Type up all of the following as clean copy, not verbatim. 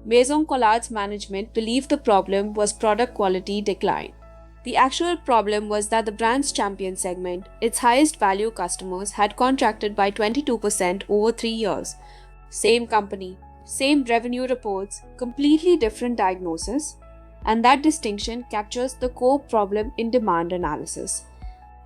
Maison Collard's management believed the problem was product quality decline. The actual problem was that the brand's champion segment, its highest value customers, had contracted by 22% over 3 years. Same company, same revenue reports, completely different diagnosis, and that distinction captures the core problem in demand analysis.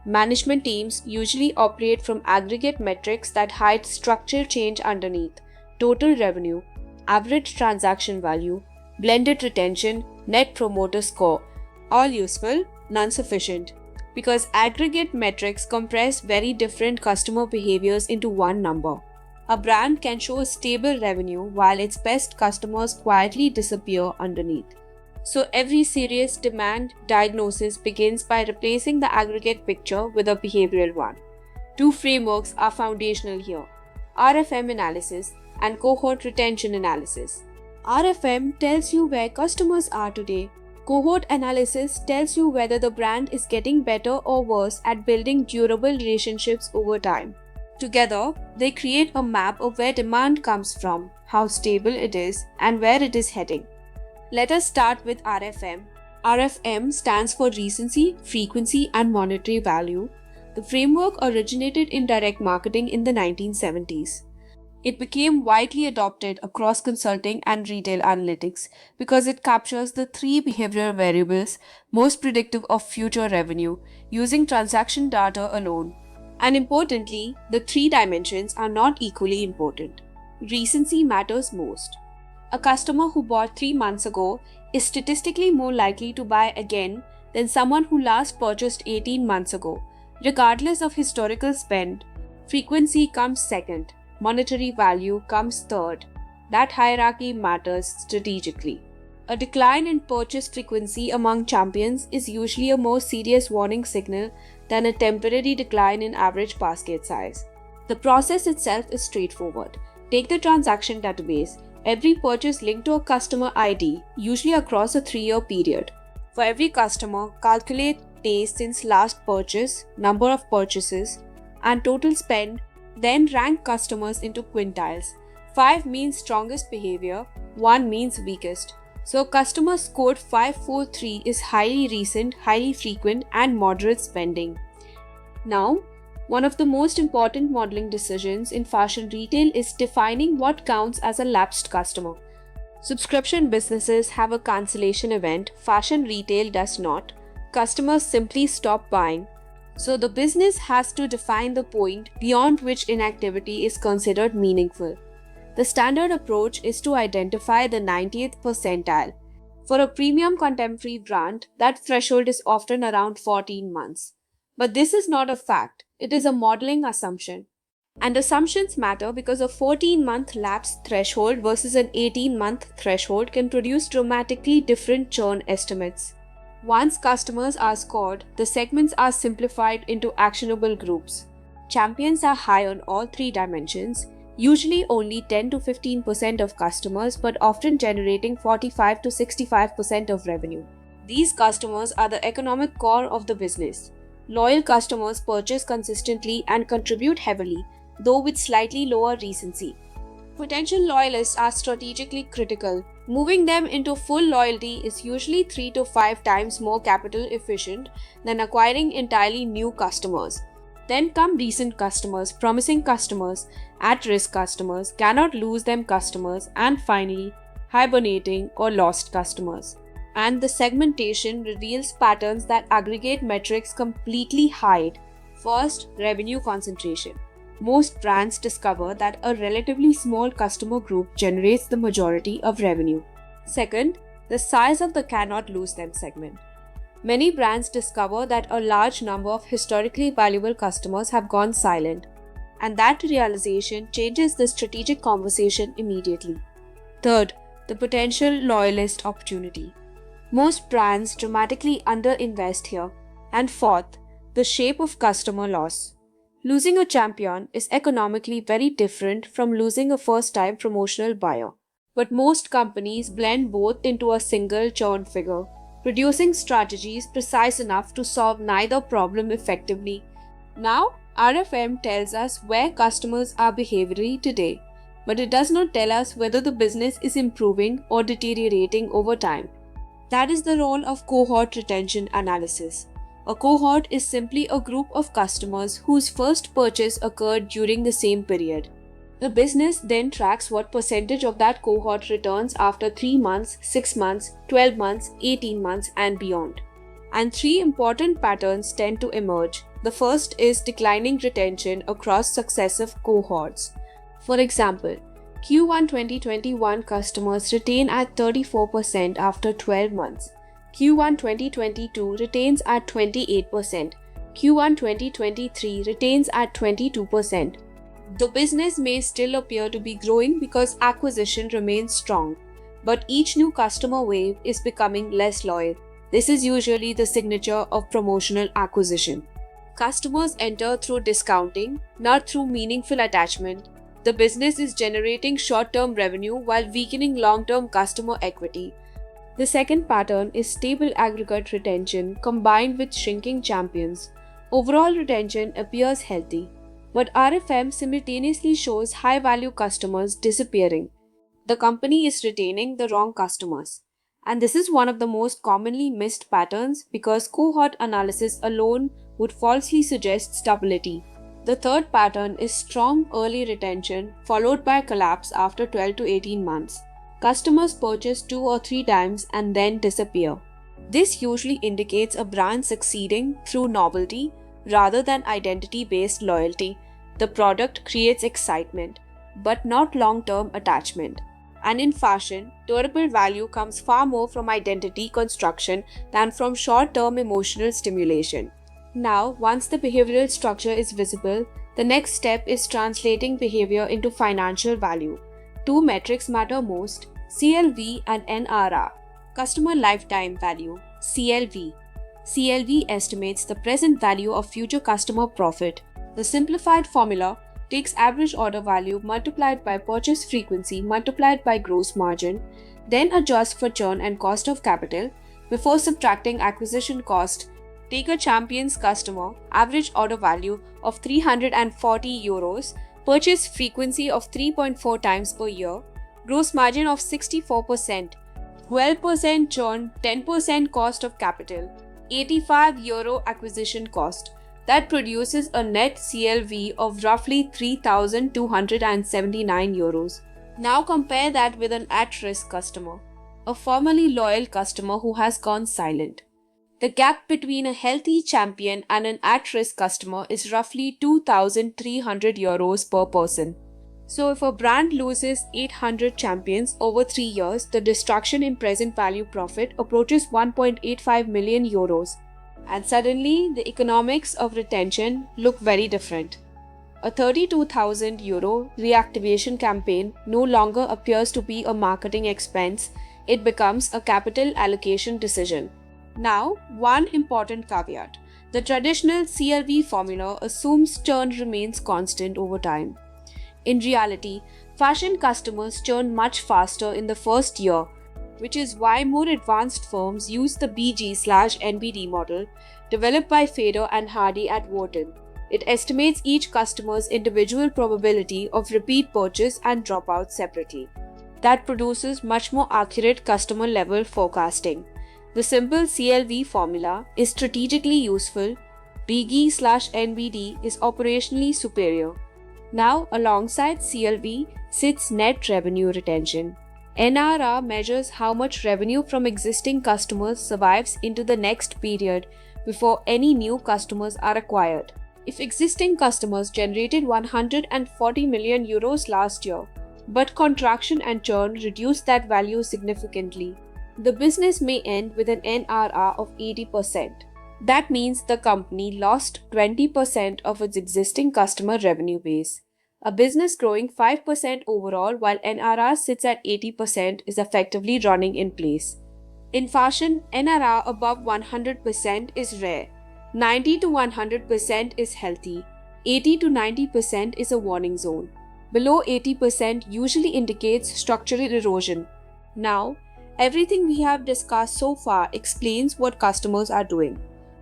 Management teams usually operate from aggregate metrics that hide structural change underneath: total revenue, average transaction value, blended retention, net promoter score. All useful, none sufficient. Because aggregate metrics compress very different customer behaviors into one number. A brand can show stable revenue while its best customers quietly disappear underneath. So every serious demand diagnosis begins by replacing the aggregate picture with a behavioral one. Two frameworks are foundational here: RFM analysis and cohort retention analysis. RFM tells you where customers are today. Cohort analysis tells you whether the brand is getting better or worse at building durable relationships over time. Together, they create a map of where demand comes from, how stable it is, and where it is heading. Let us start with RFM. RFM stands for recency, frequency, and monetary value. The framework originated in direct marketing in the 1970s. It became widely adopted across consulting and retail analytics because it captures the three behavioral variables most predictive of future revenue using transaction data alone. And importantly, the three dimensions are not equally important. Recency matters most. A customer who bought 3 months ago is statistically more likely to buy again than someone who last purchased 18 months ago, regardless of historical spend. Frequency comes second. Monetary value comes third. That hierarchy matters strategically. A decline in purchase frequency among champions is usually a more serious warning signal than a temporary decline in average basket size. The process itself is straightforward. Take the transaction database. Every purchase linked to a customer ID, usually across a 3-year period. For every customer, calculate days since last purchase, number of purchases, and total spend. Then rank customers into quintiles. 5 means strongest behavior, 1 means weakest. So customer scored 543 is highly recent, highly frequent, and moderate spending. Now, one of the most important modeling decisions in fashion retail is defining what counts as a lapsed customer. Subscription businesses have a cancellation event, fashion retail does not. Customers simply stop buying. So the business has to define the point beyond which inactivity is considered meaningful. The standard approach is to identify the 90th percentile. For a premium contemporary brand, that threshold is often around 14 months. But this is not a fact, it is a modeling assumption. And assumptions matter because a 14-month lapse threshold versus an 18-month threshold can produce dramatically different churn estimates. Once customers are scored, the segments are simplified into actionable groups. Champions are high on all three dimensions, usually only 10 to 15% of customers, but often generating 45 to 65% of revenue. These customers are the economic core of the business. Loyal customers purchase consistently and contribute heavily, though with slightly lower recency. Potential loyalists are strategically critical. Moving them into full loyalty is usually 3 to 5 times more capital efficient than acquiring entirely new customers. Then come recent customers, promising customers, at-risk customers, cannot lose them customers, and finally, hibernating or lost customers. And the segmentation reveals patterns that aggregate metrics completely hide. First, revenue concentration. Most brands discover that a relatively small customer group generates the majority of revenue. Second, the size of the cannot lose them segment. Many brands discover that a large number of historically valuable customers have gone silent, and that realization changes the strategic conversation immediately. Third, the potential loyalist opportunity. Most brands dramatically underinvest here. And fourth, the shape of customer loss. Losing a champion is economically very different from losing a first-time promotional buyer. But most companies blend both into a single churn figure, producing strategies precise enough to solve neither problem effectively. Now, RFM tells us where customers are behaviorally today. but it does not tell us whether the business is improving or deteriorating over time. That is the role of cohort retention analysis. A cohort is simply a group of customers whose first purchase occurred during the same period. The business then tracks what percentage of that cohort returns after 3 months, 6 months, 12 months, 18 months, and beyond. And three important patterns tend to emerge. The first is declining retention across successive cohorts. For example, Q1 2021 customers retain at 34% after 12 months. Q1 2022 retains at 28%. Q1 2023 retains at 22%. The business may still appear to be growing because acquisition remains strong, but each new customer wave is becoming less loyal. This is usually the signature of promotional acquisition. Customers enter through discounting, not through meaningful attachment. The business is generating short-term revenue while weakening long-term customer equity. The second pattern is stable aggregate retention combined with shrinking champions. Overall retention appears healthy, but RFM simultaneously shows high-value customers disappearing. The company is retaining the wrong customers. And this is one of the most commonly missed patterns because cohort analysis alone would falsely suggest stability. The third pattern is strong early retention followed by collapse after 12 to 18 months. Customers purchase 2 or 3 times and then disappear. This usually indicates a brand succeeding through novelty rather than identity-based loyalty. The product creates excitement, but not long-term attachment. And in fashion, durable value comes far more from identity construction than from short-term emotional stimulation. Now, once the behavioral structure is visible, the next step is translating behavior into financial value. Two metrics matter most: CLV and NRR. Customer Lifetime Value (CLV). CLV estimates the present value of future customer profit. The simplified formula takes average order value multiplied by purchase frequency multiplied by gross margin, then adjusts for churn and cost of capital. Before subtracting acquisition cost, take a champion's customer, average order value of €340, purchase frequency of 3.4 times per year, gross margin of 64%, 12% churn, 10% cost of capital, €85 acquisition cost. That produces a net CLV of roughly €3,279. Now compare that with an at-risk customer, a formerly loyal customer who has gone silent. The gap between a healthy champion and an at-risk customer is roughly €2,300 per person. So if a brand loses 800 champions over 3 years, the destruction in present value profit approaches €1.85 million. And suddenly, the economics of retention look very different. A €32,000 reactivation campaign no longer appears to be a marketing expense, it becomes a capital allocation decision. Now, one important caveat. The traditional CLV formula assumes churn remains constant over time. In reality, fashion customers churn much faster in the first year, which is why more advanced firms use the BG/NBD model developed by Fader and Hardy at Wharton. It estimates each customer's individual probability of repeat purchase and dropout separately. That produces much more accurate customer-level forecasting. The simple CLV formula is strategically useful. BG/NBD is operationally superior. Now, alongside CLV sits net revenue retention. NRR measures how much revenue from existing customers survives into the next period before any new customers are acquired. If existing customers generated €140 million last year, but contraction and churn reduced that value significantly, the business may end with an NRR of 80%. That means the company lost 20% of its existing customer revenue base. A business growing 5% overall while NRR sits at 80% is effectively running in place. In fashion, NRR above 100% is rare. 90 to 100% is healthy. 80 to 90% is a warning zone. Below 80% usually indicates structural erosion. Now, everything we have discussed so far explains what customers are doing,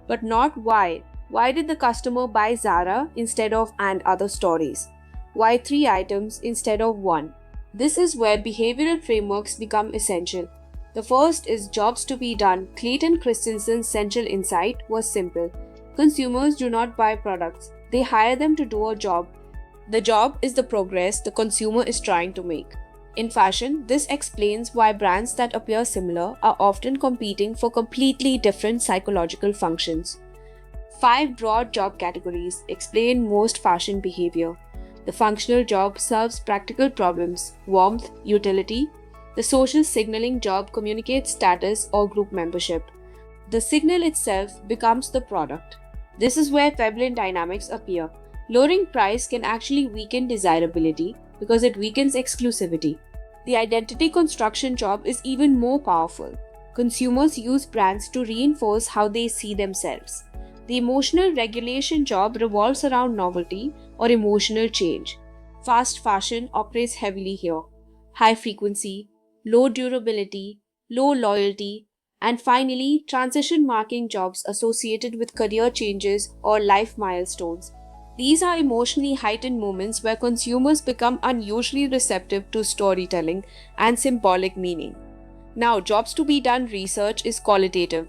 but not why. Why did the customer buy Zara instead of and other stories? Why 3 items instead of 1? This is where behavioral frameworks become essential. The first is jobs to be done. Clayton Christensen's central insight was simple. Consumers do not buy products, they hire them to do a job. The job is the progress the consumer is trying to make. In fashion, this explains why brands that appear similar are often competing for completely different psychological functions. 5 broad job categories explain most fashion behavior. The functional job serves practical problems, warmth, utility. The social signaling job communicates status or group membership. The signal itself becomes the product. This is where Veblen dynamics appear. Lowering price can actually weaken desirability because it weakens exclusivity. The identity construction job is even more powerful. Consumers use brands to reinforce how they see themselves. The emotional regulation job revolves around novelty or emotional change. Fast fashion operates heavily here. High frequency, low durability, low loyalty, and finally, transition marking jobs associated with career changes or life milestones. These are emotionally heightened moments where consumers become unusually receptive to storytelling and symbolic meaning. Now, jobs to be done research is qualitative.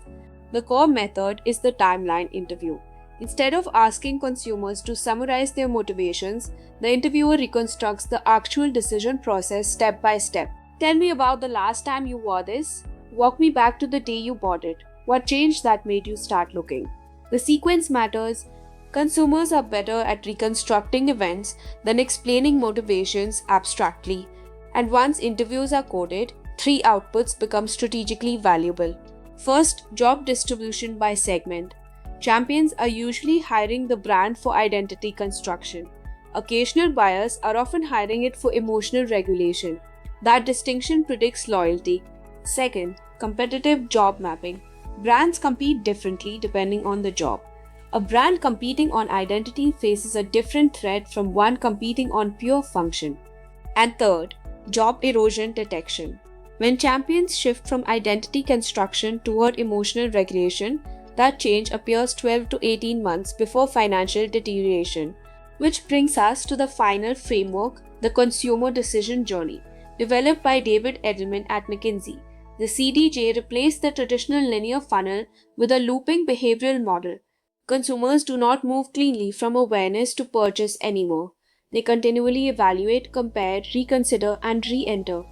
The core method is the timeline interview. Instead of asking consumers to summarize their motivations, the interviewer reconstructs the actual decision process step by step. Tell me about the last time you wore this. Walk me back to the day you bought it. What changed that made you start looking? The sequence matters. Consumers are better at reconstructing events than explaining motivations abstractly. And once interviews are coded, 3 outputs become strategically valuable. First, job distribution by segment. Champions are usually hiring the brand for identity construction. Occasional buyers are often hiring it for emotional regulation. That distinction predicts loyalty. Second, competitive job mapping. Brands compete differently depending on the job. A brand competing on identity faces a different threat from one competing on pure function. And third, job erosion detection. When champions shift from identity construction toward emotional regulation, that change appears 12 to 18 months before financial deterioration. Which brings us to the final framework, the consumer decision journey, developed by David Edelman at McKinsey. The CDJ replaced the traditional linear funnel with a looping behavioral model. Consumers do not move cleanly from awareness to purchase anymore. They continually evaluate, compare, reconsider, and re-enter.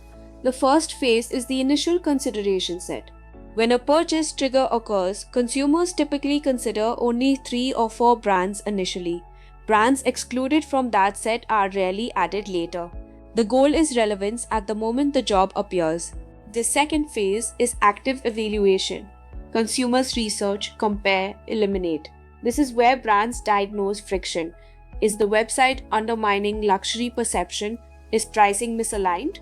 The first phase is the initial consideration set. When a purchase trigger occurs, consumers typically consider only 3 or 4 brands initially. Brands excluded from that set are rarely added later. The goal is relevance at the moment the job appears. The second phase is active evaluation. Consumers research, compare, eliminate. This is where brands diagnose friction. Is the website undermining luxury perception? Is pricing misaligned?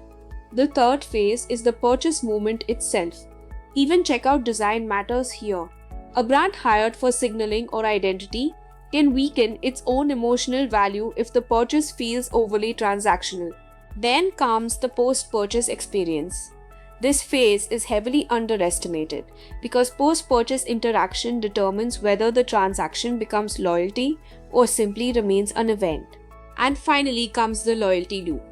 The third phase is the purchase moment itself. Even checkout design matters here. A brand hired for signaling or identity can weaken its own emotional value if the purchase feels overly transactional. Then comes the post-purchase experience. This phase is heavily underestimated because post-purchase interaction determines whether the transaction becomes loyalty or simply remains an event. And finally comes the loyalty loop.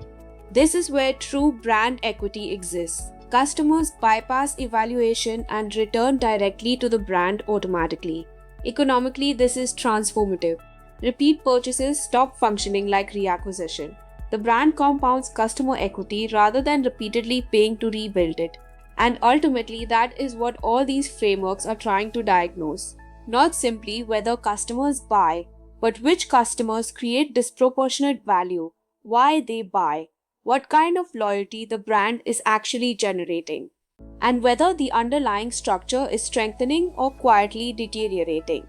This is where true brand equity exists. Customers bypass evaluation and return directly to the brand automatically. Economically, this is transformative. Repeat purchases stop functioning like reacquisition. The brand compounds customer equity rather than repeatedly paying to rebuild it. And ultimately, that is what all these frameworks are trying to diagnose. Not simply whether customers buy, but which customers create disproportionate value, why they buy, what kind of loyalty the brand is actually generating, and whether the underlying structure is strengthening or quietly deteriorating.